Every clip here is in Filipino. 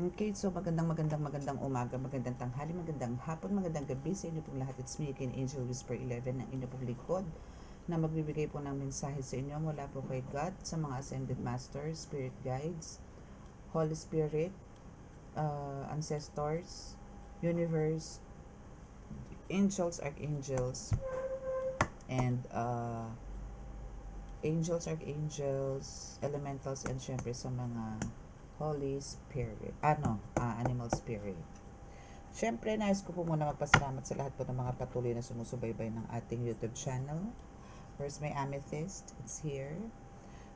Okay, so magandang umaga, magandang tanghali, magandang hapon, magandang gabi sa inyo pong lahat. It's me again, Angel Whisper 11, ng inyo pong lingkod na magbibigay po ng mensahe sa inyo mula po kay God, sa mga Ascended Masters, Spirit Guides, Holy Spirit, Ancestors, Universe, Angels, Archangels, and Angels, Archangels, Elementals, and syempre sa mga Holy Spirit, Animal Spirit. Siyempre, nais ko po muna magpasalamat sa lahat po ng mga patuloy na sumusubaybay ng ating YouTube channel. First, may Amethyst. It's here.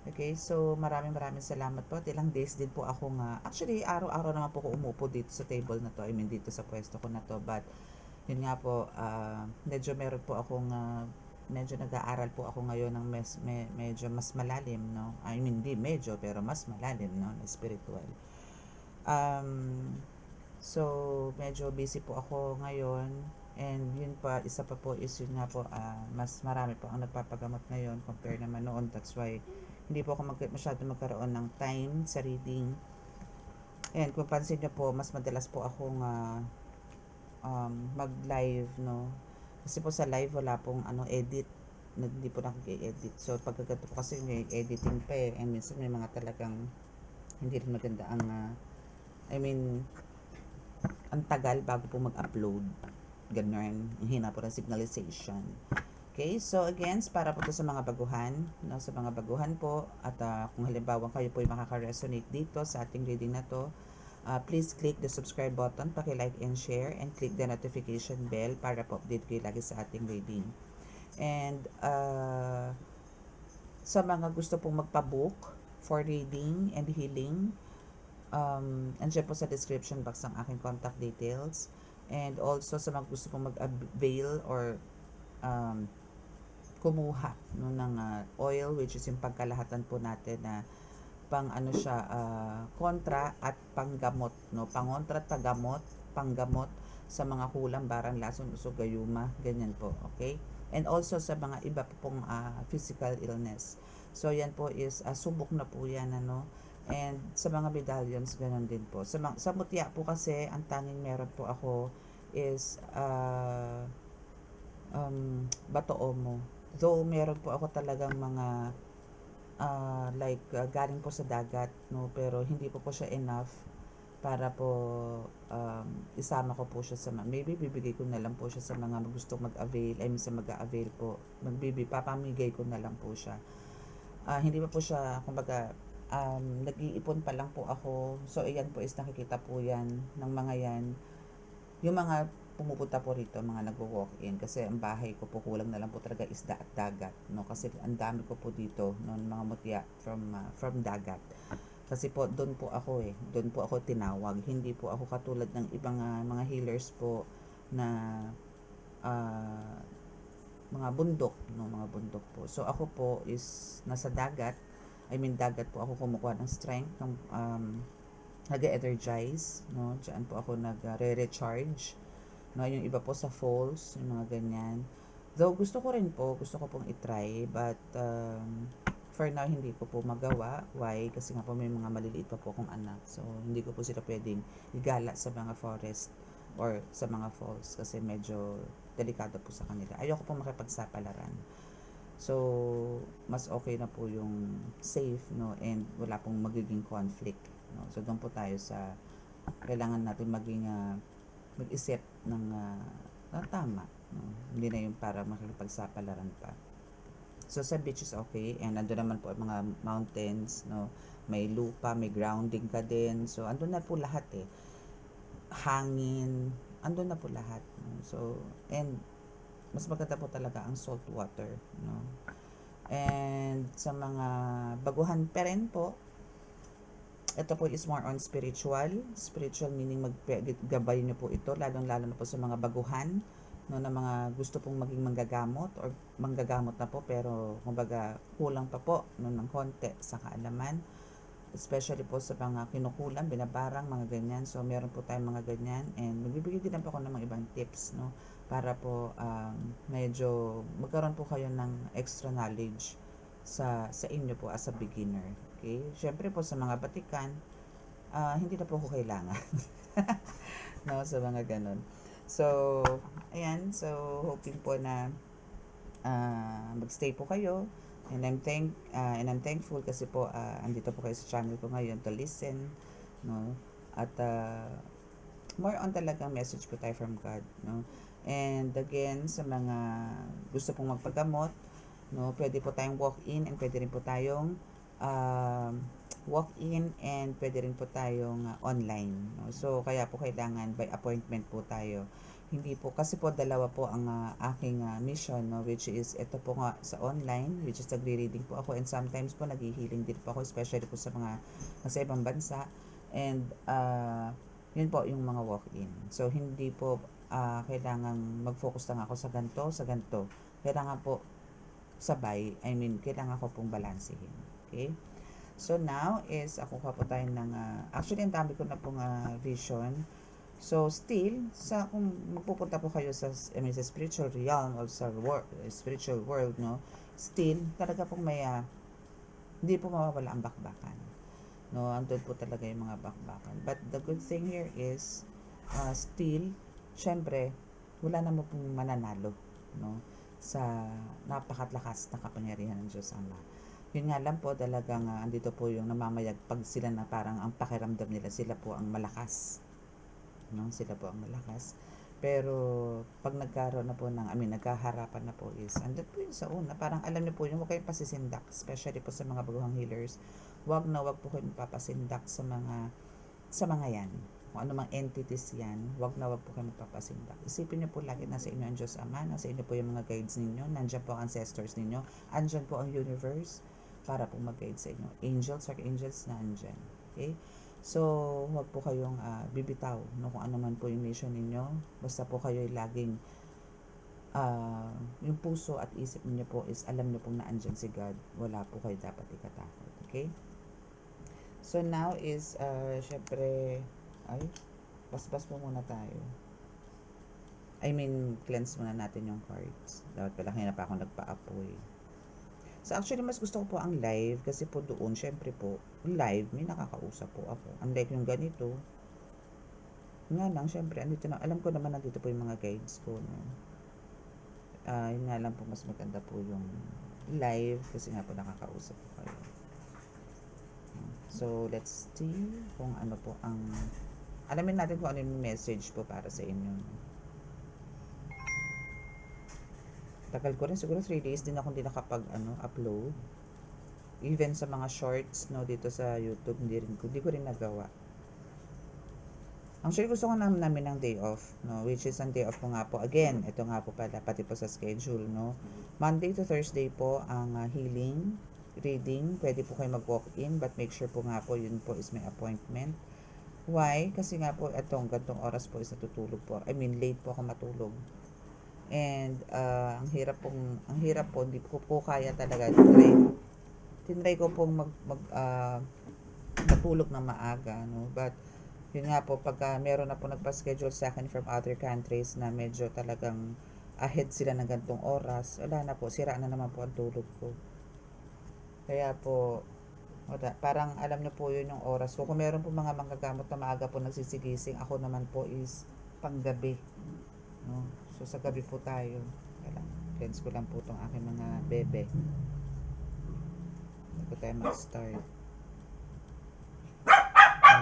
Okay, so maraming salamat po. At ilang days din po ako nga. Actually, araw-araw naman po ako umupo dito sa table na to. I mean, dito sa pwesto ko na to. But, yun nga po, medyo meron po akong, medyo nag-aaral po ako ngayon ng medyo mas malalim, no? I mean, di medyo, pero mas malalim, no? Na spiritual. So, medyo busy po ako ngayon. And yun pa, isa pa po is yun nga po, mas marami po ang nagpapagamot ngayon compare naman noon. That's why, hindi po ako masyado magkaroon ng time sa reading. And kung pansin nyo po, mas madalas po akong mag-live, no? Kasi po sa live, wala pong edit. Hindi po nakik-edit. So, pagkagato po kasi may editing pa eh. And minsan may mga talagang hindi rin maganda ang, I mean, ang tagal bago po mag-upload. Ganun. Ang hina po ng signalization. Okay, so again, para po to sa mga baguhan, no, sa mga baguhan po, at kung halimbawa kayo po ay makaka-resonate dito sa ating reading na to, please click the subscribe button, paki-like and share, and click the notification bell para po update kayo lagi sa ating reading. And sa mga gusto pong magpa-book for reading and healing, andyan po sa description box ang aking contact details. And also sa mga gusto pong mag-avail or kumuha no, ng oil, which is yung pagkalahatan po natin na pang siya, kontra at panggamot, no? Pangontra at panggamot sa mga kulang, barang, lason, usog, gayuma, ganyan po, okay? And also sa mga iba pong physical illness. So yan po is subok na po yan, ano? And sa mga medallions, ganun din po. Sa mutya po kasi, ang tanging meron po ako is bato omo. Though meron po ako talagang mga galing po sa dagat, no, pero hindi po siya enough para po isama ko po siya sa maybe bibigay ko na lang po siya sa mga gustong mag-avail, I mean sa mag-avail po, papamigay ko na lang po siya. Hindi pa po siya, kumbaga, nag-iipon pa lang po ako. So ayan po is nakikita po yan ng mga yan, yung mga pumupunta po rito, mga nagwo-walk-in, kasi ang bahay ko po kulang na lang po talaga isda at dagat, no, kasi ang dami ko po dito no, mga mutya from dagat. Kasi po doon po ako doon po ako tinawag, hindi po ako katulad ng ibang mga healers po na mga bundok, no, mga bundok po. So ako po is nasa dagat, I mean dagat po ako kumukuha ng strength, ng nag-energize, no, diyan po ako nagre-recharge. No, yung iba po sa falls, yung mga ganyan. Though gusto ko pong i-try, but for now hindi ko po magawa. Why? Kasi nga po may mga maliliit pa po akong anak. So hindi ko po sila pwedeng igala sa mga forest or sa mga falls kasi medyo delikado po sa kanila. Ayoko po makipagsapalaran. So mas okay na po yung safe, no, and wala pong magiging conflict, no. So doon po tayo sa kailangan natin maging mag-isip ng tama, no? Hindi na yung para makipagsapalaran pa. So sa beach is okay, and ando naman po mga mountains, no, may lupa, may grounding ka din, so ando na po lahat hangin, ando na po lahat, no? So and mas maganda po talaga ang salt water, no. And sa mga baguhan pa rin po, ito po is more on spiritual meaning maggabay niyo po ito, lalong-lalo na po sa mga baguhan, no, na mga gusto pong maging manggagamot or manggagamot na po pero kumbaga kulang pa po, no, ng konti sa kaalaman, especially po sa mga kinukulang, binabarang, mga ganyan. So meron po tayong mga ganyan, and magbibigay din po ako ng mga ibang tips, no, para po medyo magkaroon po kayo ng extra knowledge sa inyo po as a beginner. Okay? Syempre po sa mga batikan, hindi na po ako kailangan. No, sa mga ganun. So, ayan. So, hoping po na magstay po kayo. And I'm thankful kasi po andito po kayo sa channel ko ngayon to listen, no? At more on talagang message po tayo from God, no? And again, sa mga gusto pong magpagamot, no, pwede po tayong walk-in and pwede rin po tayong walk-in and pwede rin po tayong online, no? So kaya po kailangan by appointment po tayo. Hindi po kasi po dalawa po ang aking mission, no, which is ito po nga sa online, which is nagre-reading po ako, and sometimes po naghi-healing din po ako, especially po sa mga nasa ibang bansa. And yun po yung mga walk-in. So hindi po kailangang mag-focus lang ako sa ganito, sa ganito. Kailangan po sabay, I mean, kailangan ko pong balansehin. Okay? So now is ako pa po tayo ng actually ang dami ko na pong vision. So still sa kung magpupunta po kayo sa sa spiritual realm or sa spiritual world, no, still talaga pong may hindi po mawawala ang bakbakan, no, andun po talaga yung mga bakbakan, but the good thing here is still syempre wala naman pong mananalo, no, sa napakalakas na kapangyarihan ng Diyos Ama. Yun nga lang po talagang andito po yung namamayagpag sila na parang ang pakiramdam nila sila po ang malakas, no, sila po ang malakas. Pero pag nagkaroon na po ng nagkaharapan na po is andun po yung sa una, parang alam niyo po yung huwag kayong pasisindak, especially po sa mga baguhang healers. Wag po kayong papasindak sa mga yan, kung ano mang entities yan. Wag po kayong magpapasindak. Isipin niyo po lagi nasa inyo ang Diyos Ama, nasa inyo po yung mga guides ninyo, nandiyan po ang ancestors ninyo, andyan po ang universe para po mag-guide sa inyo. Angels, archangels na andyan. Okay? So, huwag po kayong bibitaw, no, kung ano man po yung mission ninyo. Basta po kayo laging yung puso at isip niyo po is alam niyo pong naandyan si God. Wala po kayo dapat ikatakot. Okay? So, now is, syempre, basbas po muna tayo. Cleanse muna natin yung cards. Dapat pala kaya pa ako nagpa-apoy. So actually, mas gusto ko po ang live kasi po doon, syempre po, live, may nakakausap po ako. Unlike yung ganito, nga lang, syempre, andito na, alam ko naman nandito po yung mga guides ko, no? Yun nga lang po, mas maganda po yung live kasi nga po nakakausap po kayo. So, let's see kung ano po ang, alamin natin kung ano yung message po para sa inyo. Tagal ko rin, siguro 3 days din ako hindi nakapag-upload. Even sa mga shorts, no, dito sa YouTube, hindi ko rin nagawa. Actually, gusto ko namin ng day off, no, which is ang day off ko nga po. Again, ito nga po pala, pati po sa schedule, no. Monday to Thursday po ang healing, reading. Pwede po kayo mag-walk-in, but make sure po nga po, yun po is may appointment. Why? Kasi nga po, gantong oras po is natutulog po. Late po ako matulog. And ang hirap po, hindi ko po kaya talaga. Tinry ko pong matulog ng maaga, no? But yun nga po, pagka meron na po nagpa-schedule sa akin from other countries na medyo talagang ahead sila ng gantong oras, wala na po, sira na naman po ang tulog ko. Kaya po, parang alam niyo po yun yung oras ko. Kung meron po mga manggagamot na maaga po nagsisigising, ako naman po is panggabi, no? So sa gabi po tayo. Cleanse ko lang po itong aking mga bebe. Hindi po tayo mag-start.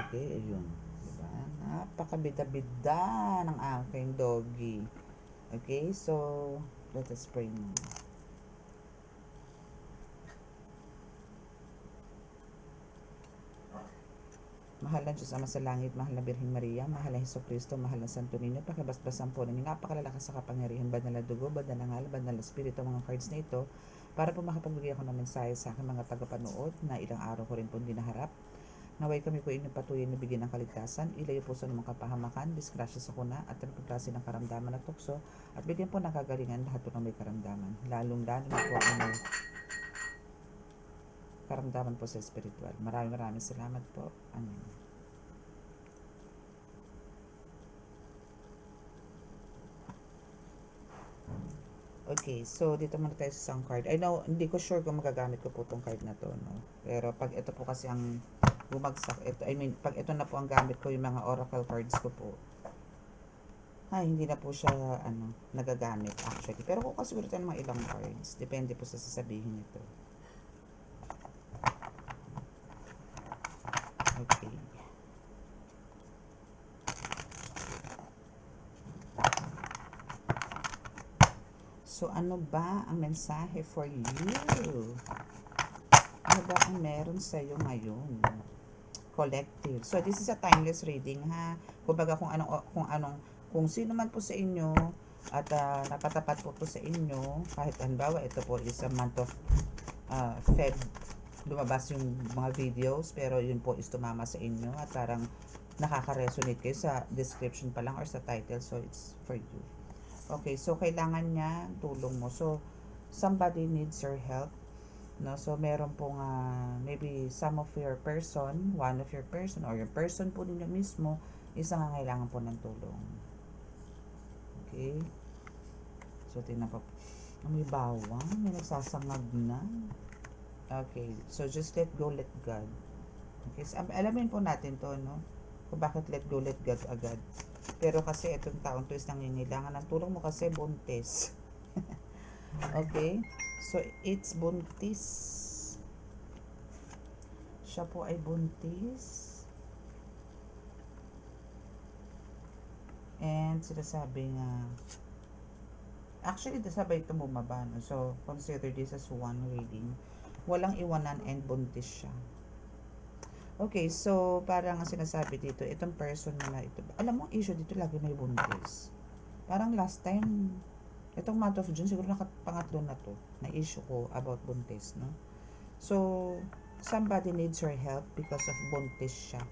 Okay, ayun. Diba? Napakabida-bida ng aking doggy. Okay, so let us pray muna. Mahal na Diyos Ama sa langit, mahal na Birheng Maria, mahal na Hesukristo, mahal na Santo Niño, pakibasbasan po namin napakalalakas sa kapangyarihan, banal na dugo, banal na ngal, banal na espiritu, mga cards na ito, para po makapagbigay ako ng mensahe sa aking mga tagapanood na ilang araw ko rin po hindi naharap. Naway kami po inyong patuloy na bigyan ng kaligtasan, ilayo po sa mga kapahamakan, disgrasya sa kuna, at pagklase ng karamdaman at tukso, at bigyan po ng kagalingan lahat po ng may karamdaman, lalong-lalo na po ang may karamdaman po sa spiritual. Maraming salamat po. Amen. Okay, so dito muna tayo sa isang card. I know, hindi ko sure kung magagamit ko po itong card na to, no? Pero pag ito po kasi ang bumagsak ito, I mean, pag ito na po ang gamit ko, yung mga oracle cards ko po, ay, hindi na po siya, nagagamit actually. Pero kung kasiguro tayo ng mga ilang cards, depende po sa sasabihin nito. Okay. So, ano ba ang mensahe for you? Ano ba ang meron sa'yo ngayon? Collective. So, this is a timeless reading, ha? Kumbaga, kung sino man po sa inyo at nakatapat po sa inyo, kahit halimbawa, ito po is a month of Feb, lumabas yung mga videos, pero yun po is tumama sa inyo at parang nakaka-resonate kayo sa description pa lang or sa title, so it's for you. Okay, so kailangan niya tulong mo. So, somebody needs your help. No? So, meron pong maybe some of your person, one of your person, or your person po ninyo mismo is nangangailangan po ng tulong. Okay? So, tingnan pa po. May bawang, may nagsasangag na. Okay, so just let go, let God. Okay, so, alamin po natin to, no? Kung bakit let go, let God agad. Pero kasi itong taon to is nangingailangan ng tulong mo kasi buntis. Okay? So, it's buntis. Siya po ay buntis. And sinasabi nga, actually, sabay ito bumaba. No? So, consider this as one reading. Walang iwanan and buntis siya. Okay, so parang ang sinasabi dito, itong person na ito, alam mo, issue dito lagi may buntis. Parang last time, itong month of June, siguro pangatlo na to, na issue ko about buntis, no? So, somebody needs your help because of buntis siya.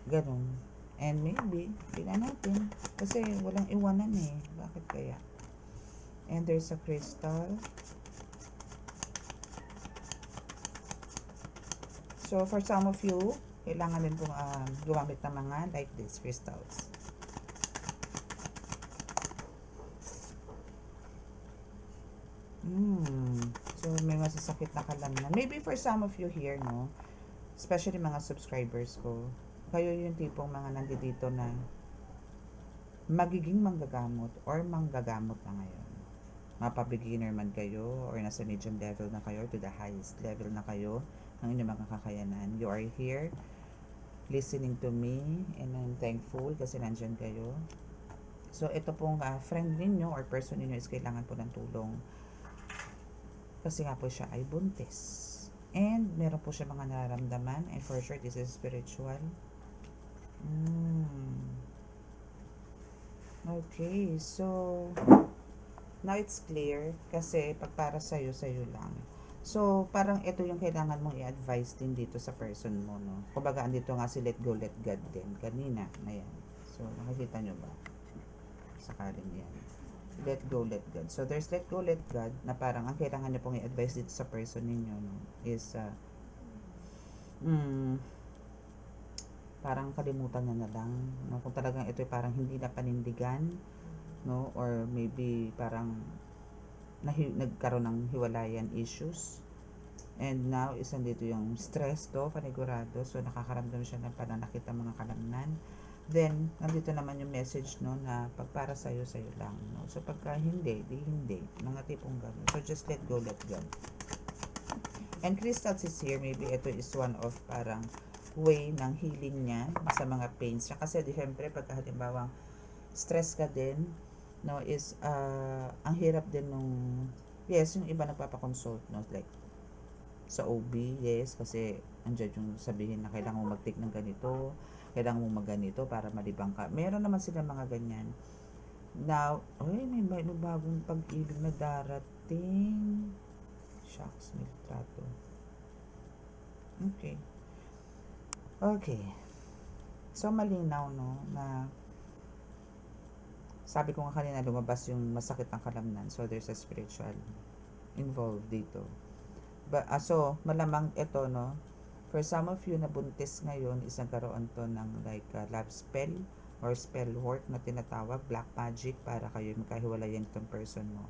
Ganun. And maybe, tingnan natin. Kasi walang iwanan eh. Bakit kaya? And there's a crystal. So, for some of you, kailangan din pong gumamit ng mga like this, crystals. So, may masasakit na kalamnan. Maybe for some of you here, no? Especially mga subscribers ko. Kayo yung tipong mga nandito na magiging manggagamot or manggagamot na ngayon. Mapa-beginner man kayo or nasa medium level na kayo to the highest level na kayo ng inyong mga kakayanan. You are here listening to me and I'm thankful kasi nandyan kayo. So, ito pong friend ninyo or person ninyo is kailangan po ng tulong. Kasi nga po siya ay buntis. And meron po siya mga nararamdaman and for sure this is spiritual. Okay, so now it's clear kasi pag para sa'yo lang. So, parang ito yung kailangan mong i-advise din dito sa person mo, no? Kumbaga, andito nga si let go, let God din. Kanina, ayan. So, nakikita nyo ba? Sakaling yan. Let go, let God. So, there's let go, let God na parang ang kailangan nyo pong i-advise dito sa person ninyo, no? Is, parang kalimutan na lang, no? Kung talagang ito parang hindi na panindigan, no? Or maybe parang nagkaroon ng hiwalayan issues. And now, is nandito yung stress to, panigurado. So, nakakaramdam siya ng pananakit ng mga kalamnan. Then, nandito naman yung message, no, na pag para sa'yo lang, no. So, pagka hindi, di hindi. Mga tipong gano'n. So, just let go, let go. And crystals is here. Maybe ito is one of parang way ng healing niya sa mga pains niya. Kasi, siyempre, pagka halimbawa, stress ka din, no, is ang hirap din nung yes, yung iba nagpapakonsult, no, like sa OB, yes, kasi andyan yung sabihin na kailangan mo mag-take ng ganito, kailangan mo mag-ganito para malibang ka. Meron naman sila mga ganyan. Now, may bagong pag-ibig na darating. Shucks, may trato. Okay. So, malinaw, no, na sabi ko nga kanina, lumabas yung masakit ng kalamnan. So, there's a spiritual involved dito. So, malamang ito, no, for some of you na buntis ngayon, is nagkaroon to ng like love spell or spell work na tinatawag, black magic, para kayo magkahiwalayan itong person mo.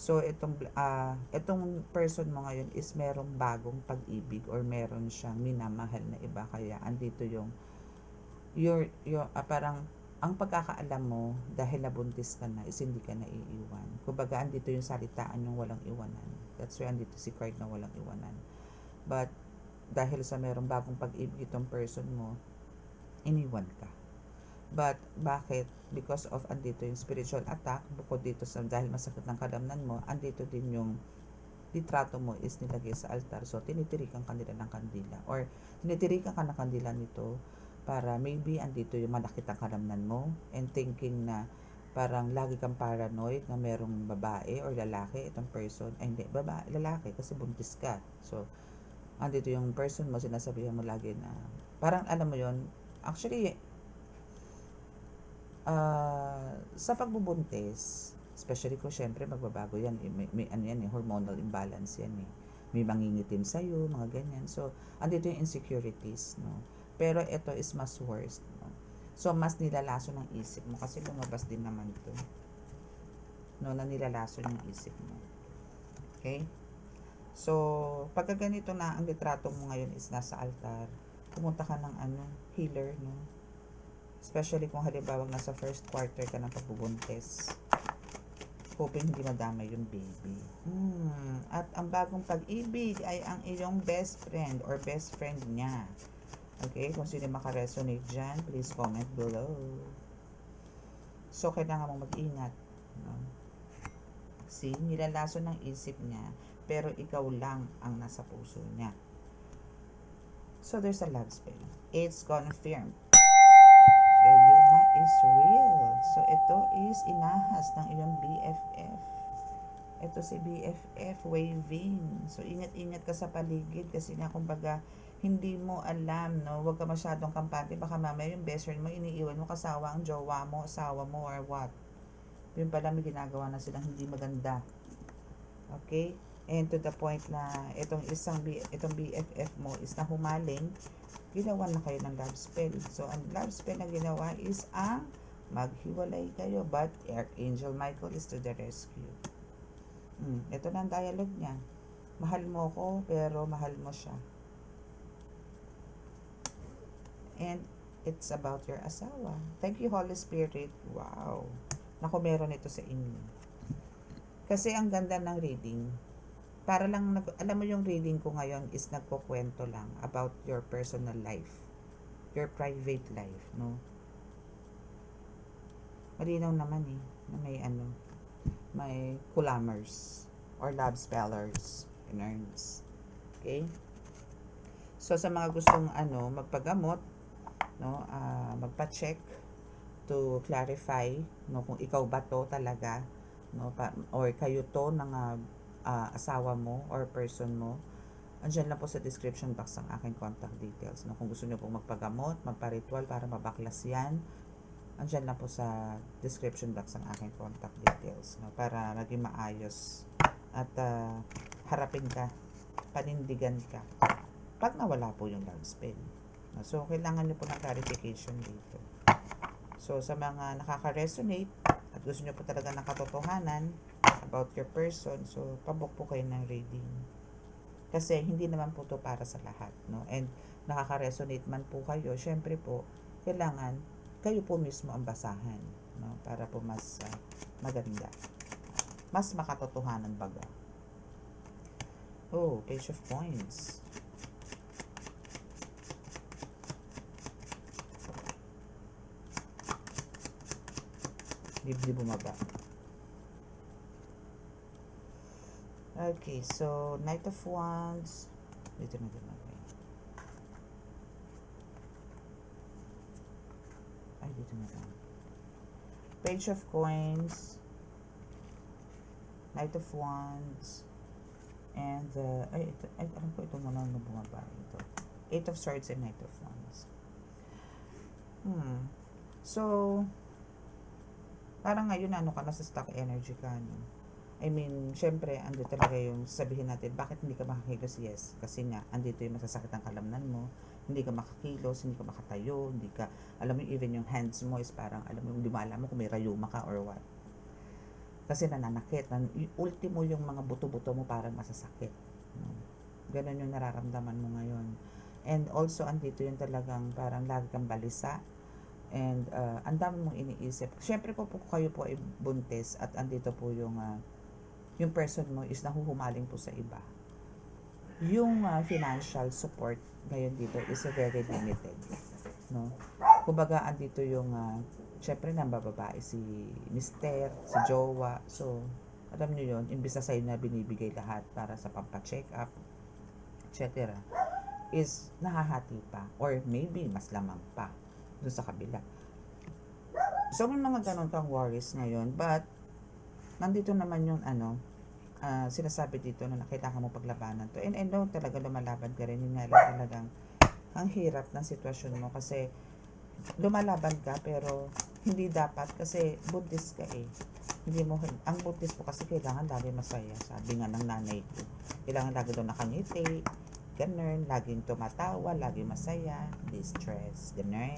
So, itong person mo ngayon is merong bagong pag-ibig or meron siyang minamahal na iba. Kaya, andito parang, ang pagkakaalam mo, dahil nabuntis ka na, is hindi ka naiiwan. Kumbaga, andito yung salitaan yung walang iwanan. That's why andito si card na walang iwanan. But, dahil sa merong bagong pag-ibig itong person mo, iniwan ka. But, bakit? Because of andito yung spiritual attack, bukod dito sa dahil masakit ng kadamnan mo, andito din yung litrato mo is nilagay sa altar. So, tinitirikan ka nila ng kandila. Or, tinitirikan ka ng kandila nito para maybe andito yung malakit ang kadamnan mo and thinking na parang lagi kang paranoid na merong babae or lalaki itong person. Ay, hindi, babae, lalaki kasi buntis ka. So, andito yung person mo, sinasabihan mo lagi na, parang alam mo yon actually, sa pagbubuntis, especially kung syempre magbabago yan, may ano yan hormonal imbalance yan may mangingitim sa'yo, mga ganyan. So, andito yung insecurities, no? Pero ito is mas worse, no? So, mas nilalaso ng isip mo kasi lumabas din naman to, no, na nilalaso ng isip mo. Okay? So, pagka ganito na ang litrato mo ngayon is nasa altar, pumunta ka ng healer, no? Especially kung halimbawa nasa first quarter ka ng pagbubuntis. Hoping hindi madamay yung baby. At ang bagong pag-ibig ay ang iyong best friend or best friend niya. Okay? Kung sino makaresonate dyan, please comment below. So, kailangan mong mag-ingat. No? See, nilalaso ng isip niya, pero ikaw lang ang nasa puso niya. So, there's a love spell. It's confirmed. Yuma is real. So, ito is inahas ng iyong BFF. Ito si BFF waving. So, ingat-ingat ka sa paligid kasi nga kumbaga hindi mo alam, no? Huwag ka masyadong kampante. Baka mamaya yung best friend mo, iniiwan mo kasawa ang jowa mo, asawa mo, or what. Yun pala may ginagawa na silang hindi maganda. Okay? And to the point na itong BFF mo is na humaling, ginawa na kayo ng love spell. So, ang love spell na ginawa is ang maghiwalay kayo, but Archangel Michael is to the rescue. Ito na ang dialogue niya. Mahal mo ko, pero mahal mo siya. And it's about your asawa. Thank you, Holy Spirit. Wow. Naku, meron ito sa inyo. Kasi ang ganda ng reading. Para lang, alam mo yung reading ko ngayon is nagkukwento lang about your personal life. Your private life, no? Malinaw naman na may kulamers or love spellers in earnest. Okay? So, sa mga gustong magpagamot, no, magpa-check to clarify, no, kung ikaw ba to talaga, no, or kayo to ng asawa mo or person mo, andyan lang po sa description box ang aking contact details. No? Kung gusto nyo pong magpagamot, magpa-ritual para mabaklas yan, andyan lang po sa description box ang aking contact details. No? Para maging maayos at harapin ka, panindigan ka pag nawala po yung love spell. No? So, kailangan nyo po ng clarification dito. So, sa mga nakaka-resonate at gusto nyo po talaga ng katotohanan about your person, so pabook po kayo ng reading. Kasi hindi naman po to para sa lahat, no? And nakaka-resonate man po kayo, syempre po, kailangan kayo po mismo ang basahan, no? Para po mas maganda. Mas makatotohanan baga. Oh, Page of Coins. Di bumaba. Okay, so Knight of Wands. Dito na din natin. Ay, dito na lang. Page of Coins. Knight of Wands. And alam ko ito muna na bumaba. Ito. Eight of Swords and Knight of Wands. So, parang ngayon ka na sa stuck energy ka, no? I mean, syempre, andito talaga yung sabihin natin, bakit hindi ka makakilos? Yes, kasi nga, andito yung masasakit ang kalamnan mo, hindi ka makakilos, hindi ka makatayo, hindi ka, alam mo, even yung hands mo is parang, alam mo, hindi mo alam mo kung may rayuma ka or what. Kasi nananakit. Ultimo yung mga buto-buto mo parang masasakit. No? Ganon yung nararamdaman mo ngayon. And also, andito yung talagang parang lagi kang balisa. And ang dami mong iniisip. Siyempre po kayo po ay buntis at andito po yung person mo is nahuhumaling po sa iba. Yung financial support ngayon dito is very limited. No? Kumbaga, andito yung syempre nambababae si mister, si jowa. So, alam nyo yun, imbis na sa'yo na binibigay lahat para sa pampacheck up, etc. is nahahati pa. Or maybe, mas lamang pa doon sa kabila. So, may mga ganon kang worries ngayon. But, nandito naman yung sinasabi dito na kailangan mo paglabanan to. And I know talaga lumalaban ka rin. Yun nga lang talagang ang hirap ng sitwasyon mo kasi lumalaban ka pero hindi dapat kasi buntis ka eh. Hindi mo, ang buntis po kasi kailangan lagi masaya. Sabi nga ng nanay ko, kailangan lagi daw nakangiti, ganun, laging tumatawa, lagi masaya, hindi stress, ganun.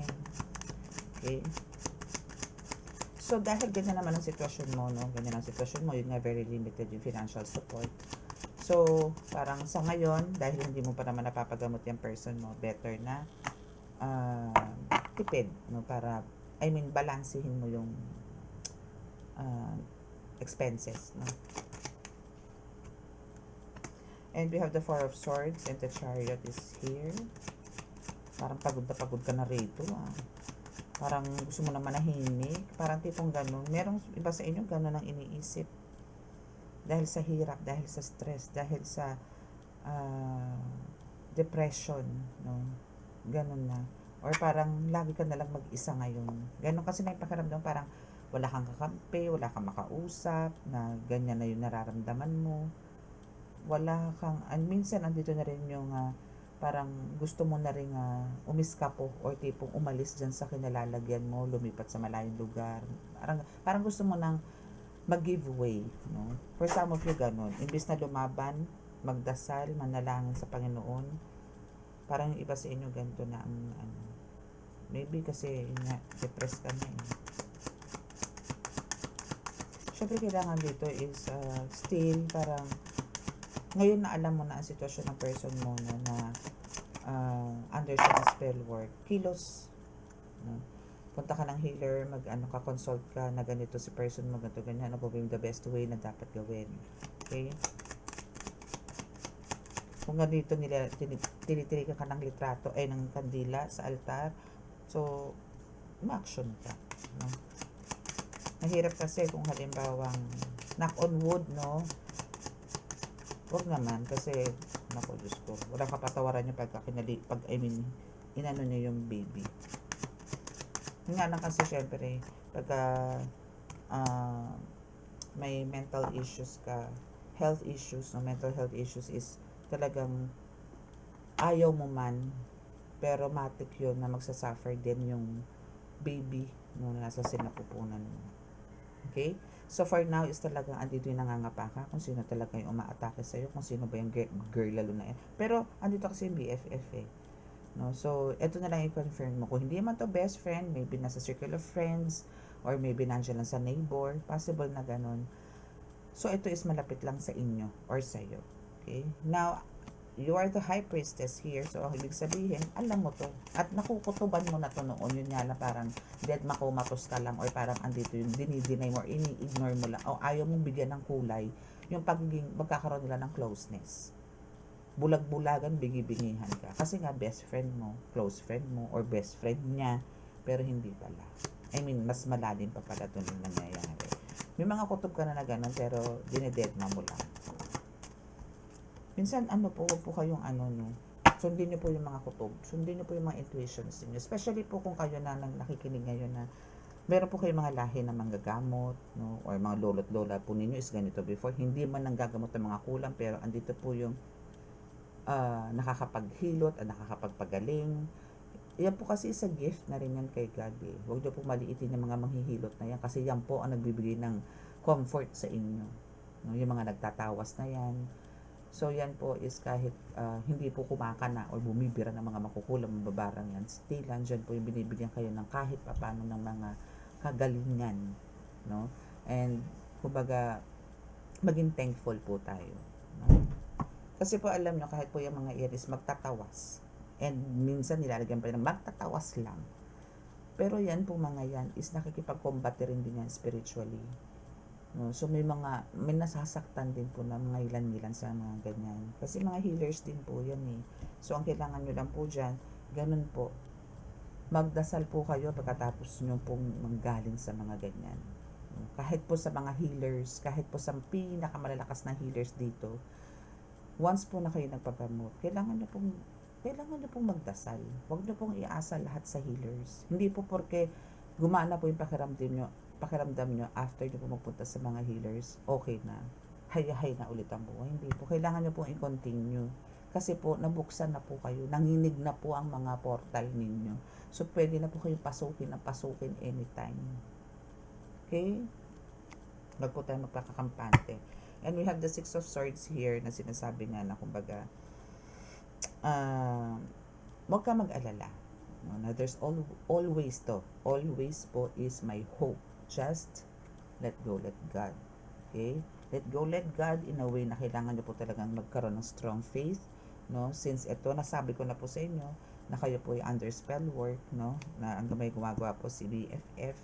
Okay? So, dahil ganyan naman ang sitwasyon mo, no? Ganyan ang sitwasyon mo, yun nga very limited yung financial support. So, parang sa ngayon, dahil hindi mo pa naman napapagamot yung person mo, better na tipid, no? Para, balansehin mo yung expenses, no? And we have the Four of Swords and the Chariot is here. Parang pagod ka na rito, Parang gusto mo na manahimik. Parang tipong ganun. Merong iba sa inyo ganun ang iniisip. Dahil sa hirap, dahil sa stress, dahil sa depression, no? Ganun na. Or parang lagi ka na lang mag-isa ngayon. Ganun kasi na yung pakiramdam, parang wala kang kakampi, wala kang makausap, na ganyan na yung nararamdaman mo. Wala kang, minsan andito na rin yung parang gusto mo na rin umiskapo or tipong umalis dyan sa kinalalagyan mo, lumipat sa malayong lugar. Parang gusto mo nang mag-giveaway, no? For some of you, ganun. Imbis na lumaban, magdasal, manalangin sa Panginoon, parang yung iba sa inyo ganito na ang maybe kasi depressed ka na eh. Syempre, kailangan dito is still parang ngayon na alam mo na ang sitwasyon ng person mo na under siya ng spell work, kilos, no? Punta ka ng healer, ka-consult ka na ganito si person mo, ganito, ganyan, ano po yung the best way na dapat gawin. Okay? Kung ganito tinitirikan ka ng litrato, ng kandila sa altar, so, ma-action ka, no? Mahirap kasi kung halimbawang knock on wood, no? Huwag naman kasi naku, Diyos ko, walang kapatawaran niya inano niya yung baby. Yun nga lang kasi syempre, pagka may mental issues ka, health issues, no, mental health issues is talagang ayaw mo man, pero matik yun na magsasuffer din yung baby no, na nasa sinapupunan mo. Okay? So, for now, is talagang andito yung nangangapa ka kung sino talaga yung umaatake sa'yo, kung sino ba yung girl lalo na yan. Pero, andito kasi yung BFF eh. No? So, eto na lang i-confirm mo. Kung hindi man to best friend, maybe nasa circle of friends, or maybe nandiyan lang sa neighbor, possible na ganun. So, ito is malapit lang sa inyo or sa'yo. Okay? Now, you are the high priestess here. So, ang ibig sabihin, alam mo to. At nakukutuban mo na to noon. Yun nga lang parang dead makumatos ka lang or parang andito yung dinideny mo or ini-ignore mo lang o ayaw mong bigyan ng kulay yung magkakaroon nila ng closeness. Bulag-bulagan, bingi-bingihan ka. Kasi nga, best friend mo, close friend mo, or best friend niya, pero hindi pala. Mas malalim pa pala ito yung nangyayari. May mga kutob ka na ganun, pero dinededma mo lang. Minsan, huwag po kayong no, sundin niyo po yung mga kutob, sundin niyo po yung mga intuitions niyo, especially po kung kayo na nakikinig ngayon na meron po kayong mga lahi na manggagamot, no, or mga lolo't lola po ninyo is ganito before, hindi man nanggagamot ng mga kulang, pero andito po yung nakakapaghilot at nakakapagpagaling. Yan po kasi is a gift na rin yan kay God eh. Huwag niyo po maliitin yung mga manghihilot na yan kasi yan po ang nagbibigay ng comfort sa inyo, no, yung mga nagtatawas na yan. So, yan po is kahit hindi po kumakana o bumibira ng mga makukulang mababarang yan, still, dyan po yung binibigyan kayo ng kahit papano ng mga kagalingan, no? And, kumbaga, maging thankful po tayo. No? Kasi po alam nyo, kahit po yung mga Aries magtatawas, and minsan nilalagyan pa rin ng magtatawas lang. Pero yan po mga yan is nakikipag-combat rin din yan spiritually. No? So may nasasaktan din po na mga ilan-ilan sa mga ganyan. Kasi mga healers din po yan eh. So ang kailangan nyo lang po dyan, ganun po. Magdasal po kayo pagkatapos nyo pong manggaling sa mga ganyan. Kahit po sa mga healers, kahit po sa pinakamalalakas na healers dito, once po na kayo nagpapromote, kailangan nyo pong magdasal. Huwag nyo pong iasa lahat sa healers. Hindi po porque gumana po yung pakiramdam nyo after nyo po magpunta sa mga healers, okay na. Hay na ulit ang buhay. Hindi po. Kailangan nyo pong i-continue. Kasi po, nabuksan na po kayo. Nanginig na po ang mga portal ninyo. So, pwede na po kayong pasukin anytime. Okay? Wag po tayo magpakakampante. And we have the Six of Swords here na sinasabi nga na kumbaga, wag ka mag-alala. No, na there's always po is my hope. Just let go, let God. Okay? Let go, let God in a way na kailangan nyo po talagang magkaroon ng strong faith. No? Since ito, nasabi ko na po sa inyo, na kayo po ay under spell work, no? Na ang may gumagawa po si BFF,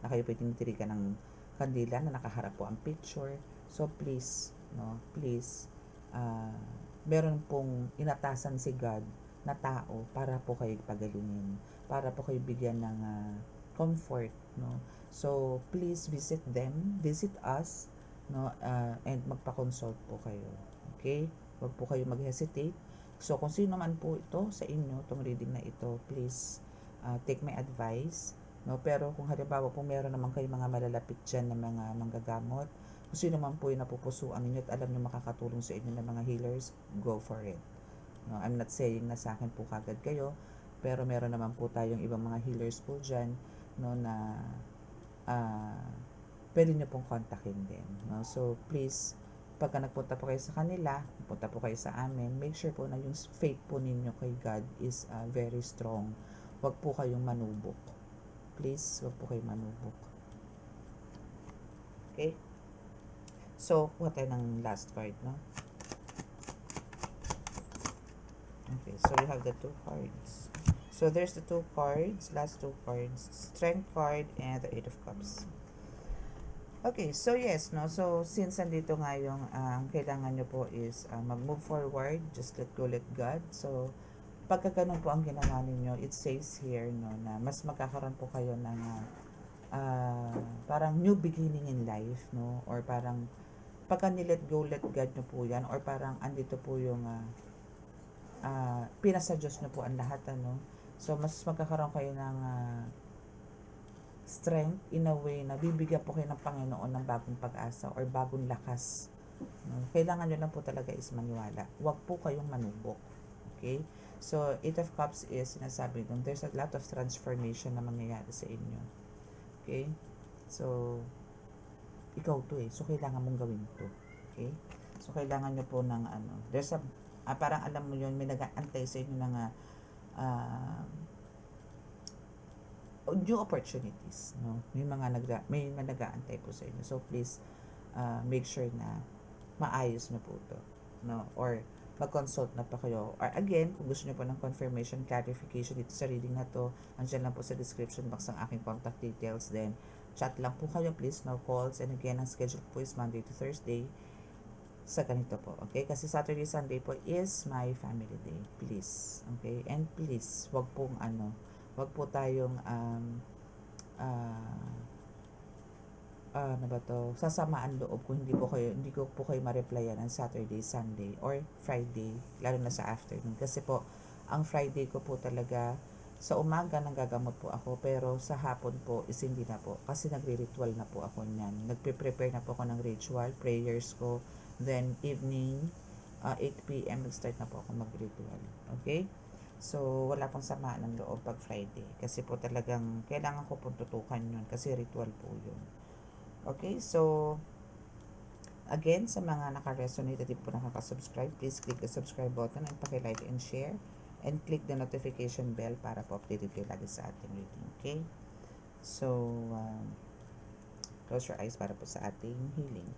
na kayo po tinitirikan ng kandila na nakaharap po ang picture. So please, no, please, meron pong inatasan si God na tao para po kayo pagalingin, para po kayo bigyan ng comfort, no. So please visit visit us, no, and magpa-consult po kayo. Okay? Huwag po kayo mag-hesitate. So kung sino man po ito sa inyo, itong reading na ito, please take my advice. No, pero kung halimbawa po meron naman kayo mga malalapit dyan na mga manggagamot, kung sino man po yung napupusuan ninyo at alam nyo makakatulong sa inyo ng mga healers, go for it. No, I'm not saying na sa akin po kagad kayo, pero meron naman po tayong ibang mga healers po dyan, no, na pwede nyo pong kontakin din. No? So please, pagka nagpunta po kayo sa kanila, punta po kayo sa amin, make sure po na yung faith po ninyo kay God is very strong. Huwag po kayong manubok. Please, huwag po kayong manubok. Okay? So, kuha tayo ng last card, no? Okay, so we have the two cards. So, there's the two cards, last two cards, Strength card and the Eight of Cups. Okay, so yes, no? So, since andito nga yung kailangan nyo po is mag-move forward, just let go, let God. So, pagka ganun po ang ginawa ninyo, it says here, no, na mas magkakaroon po kayo ng parang new beginning in life, no? Or parang pagka ni-let go, let God nyo po yan, or parang andito po yung pinasa Diyos nyo po ang lahat, ano? So, mas magkakaroon kayo ng strength in a way na bibigyan po kayo ng Panginoon ng bagong pag-asa or bagong lakas. No? Kailangan nyo lang po talaga is maniwala. Huwag po kayong manubok. Okay? So, Eight of Cups is, sinasabi doon, there's a lot of transformation na mangyayari sa inyo. Okay? So, ikaw to eh. So, kailangan mong gawin to. Okay? So, kailangan nyo po ng there's a, parang alam mo yun, may nag-aantay sa inyo ng new opportunities, no? May nag-aantay po sa inyo. So, please, make sure na maayos na po to, no? Or, mag-consult na pa kayo. Or again, kung gusto nyo po ng confirmation, clarification dito sa reading na to, andyan lang po sa description box ang aking contact details. Then, chat lang po kayo, please, no calls. And again, ang schedule po is Monday to Thursday sa ganito po, okay? Kasi Saturday, Sunday po is my family day. Please, okay? And please, wag po tayong sasamaan loob kung hindi ko po kayo ma-replyan ng Saturday, Sunday, or Friday, lalo na sa afternoon. Kasi po, ang Friday ko po talaga, sa umaga nanggagamot po ako, pero sa hapon po is hindi na po. Kasi nagre-ritual na po ako niyan. Nagpe-prepare na po ako ng ritual, prayers ko, then evening, 8 p.m. nag-start na po ako mag-ritual. Okay? So, wala pong samaan ng loob pag Friday. Kasi po talagang kailangan ko pong tutukan yun kasi ritual po yun. Okay, so again, sa mga naka-resonate at di po nakaka-subscribe, please click the subscribe button and paki-like and share and click the notification bell para po updated kayo lagi sa ating reading. Okay? So, Close your eyes para po sa ating healing.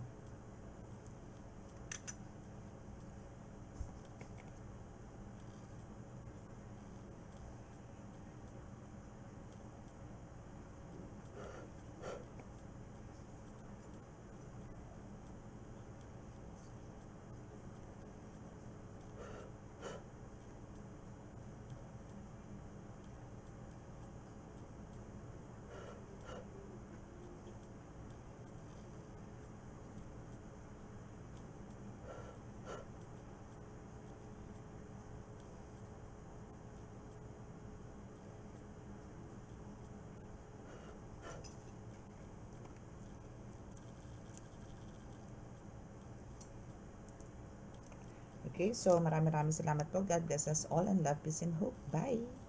Okay, so maraming salamat po. God bless us all and love, peace, and hope. Bye!